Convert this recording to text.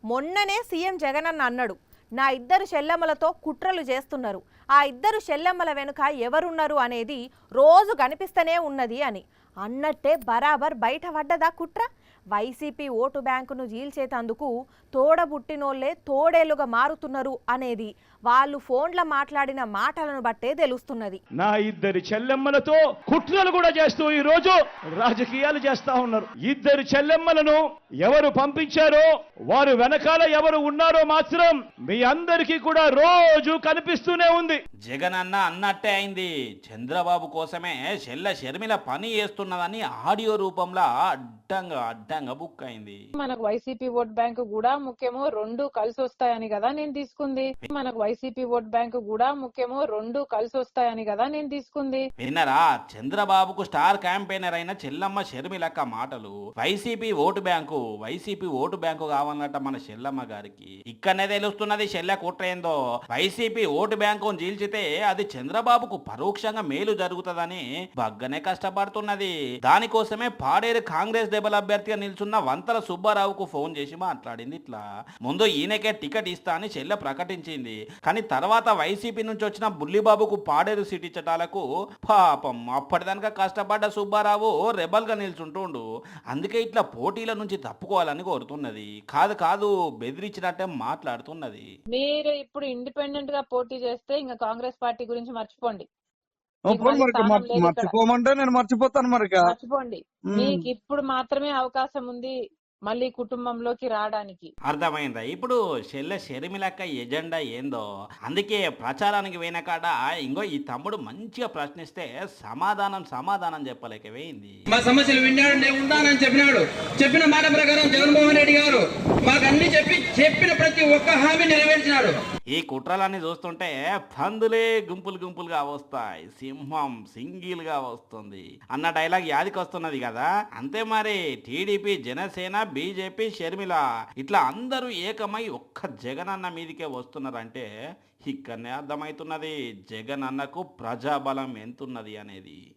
మొన్ననే సీఎం జగనన్న అన్నాడు, నా ఇద్దరు చెల్లెమ్మలతో కుట్రలు చేస్తున్నారు, ఆ ఇద్దరు చెల్లెమ్మల వెనుక ఎవరున్నారు అనేది రోజు కనిపిస్తూనే ఉన్నది అని అన్నట్టే బరాబర్ బయట పడ్డదా కుట్ర. వైసీపీ ఓటు బ్యాంకును జీల్చేతందుకు తోడబుట్టినోళ్లే తోడేలుగా మారుతున్నారు అనేది వాళ్ళు ఫోన్లో మాట్లాడిన మాటలను బట్టే తెలుస్తున్నది. నా ఇద్దరి చెల్లెమ్మలతో కుట్రలు కూడా చేస్తూ ఈ రోజు రాజకీయాలు చేస్తా ఉన్నారు. ఇద్దరు చెల్లెమ్మలను ఎవరు పంపించారో, వారు వెనకాల ఎవరు ఉన్నారో మాత్రం మీ అందరికీ కూడా రోజు కనిపిస్తూనే ఉంది. జగన్ అన్న అన్నట్టే అయింది. చంద్రబాబు కోసమే చెల్ల షర్మిల పని చేస్తున్నదని ఆడియో రూపంలో అడ్డంగా బుక్ అయింది. మనకు వైసీపీ ఓట్ బ్యాంకు కూడా ముఖ్యమో, రెండు కలిసి వస్తాయని కదా నేను తీసుకుంది. మనకు వైసీపీ ఓట్ బ్యాంకు కూడా ముఖ్యమో, రెండు కలిసి వస్తాయని కదా నేను తీసుకుంది. విన్నరా? చంద్రబాబుకు స్టార్ క్యాంపెయినర్ అయిన చెల్లమ్మ షర్మిలక్క మాటలు. వైసీపీ ఓటు బ్యాంకు కావాలన్నట మన చెల్లమ్మ గారికి. ఇక్కడనే తెలుస్తున్నది చెల్ల కుట్రేందో. వైసీపీ ఓటు బ్యాంకు చీల్చితే అది చంద్రబాబుకు పరోక్షంగా మేలు జరుగుతుందని బగ్గనే కష్టపడుతున్నది. దానికోసమే పాడేరు కాంగ్రెస్ దెబ్బల అభ్యర్థిగా నిల్చున్న వంతల సుబ్బారావుకు ఫోన్ చేసి మాట్లాడింది. ఇట్లా ముందు ఈయనకే టికెట్ ఇస్తా అని చెల్లె ప్రకటించింది. కానీ తర్వాత వైసీపీ నుంచి వచ్చిన బుల్లిబాబుకు పాడేరు సీట్ ఇచ్చటాలకు పాపం అప్పటిదానిక కష్టపడ్డ సుబ్బారావు రెబల్ గా నిల్చుంటుండు. అందుకే ఇట్లా పోటీల నుంచి తప్పుకోవాలని కోరుతున్నది. కాదు బెదిరించినట్టే మాట్లాడుతున్నది. మీరు ఇప్పుడు ఇండిపెండెంట్ గా పోటీ చేస్తే ఇంకా కాంగ్రెస్ పార్టీ గురించి మర్చిపోండి. మర్చిపోమంటే నేను మర్చిపోతాను. మర్చిపోండి. మీకు ఇప్పుడు మాత్రమే అవకాశం ఉంది మళ్ళీ కుటుంబంలోకి రావడానికి. అర్థమైందా? ఇప్పుడు చెల్లె షర్మిలక్క ఎజెండా ఏందో. అందుకే ప్రచారానికి పోయిన కాడ ఇంకో ఈ తమ్ముడు మంచిగా ప్రశ్నిస్తే సమాధానం చెప్పలేక వేయింది. మా సమస్యలు విన్నాడు, నేను ఉంటానని చెప్పినాడు. చెప్పిన మాట ప్రకారం జగన్మోహన్ రెడ్డి గారు మాకు అన్ని చెప్పిన ప్రతి ఒక్క హామీ నెరవేర్చినాడు. ఈ కుట్రలన్నీ చూస్తుంటే పందులే గుంపులుగా వస్తాయి, సింహం సింగిల్ గా వస్తుంది అన్న డైలాగ్ యాదికి వస్తున్నది కదా. అంతే మరి. టీడీపీ, జనసేన, బీజేపీ, షర్మిల ఇట్లా అందరూ ఏకమై ఒక్క జగన్ అన్న మీదికే వస్తున్నారంటే ఇక్కడనే అర్థమవుతున్నది జగన్ అన్నకు ప్రజాబలం ఎంతున్నది అనేది.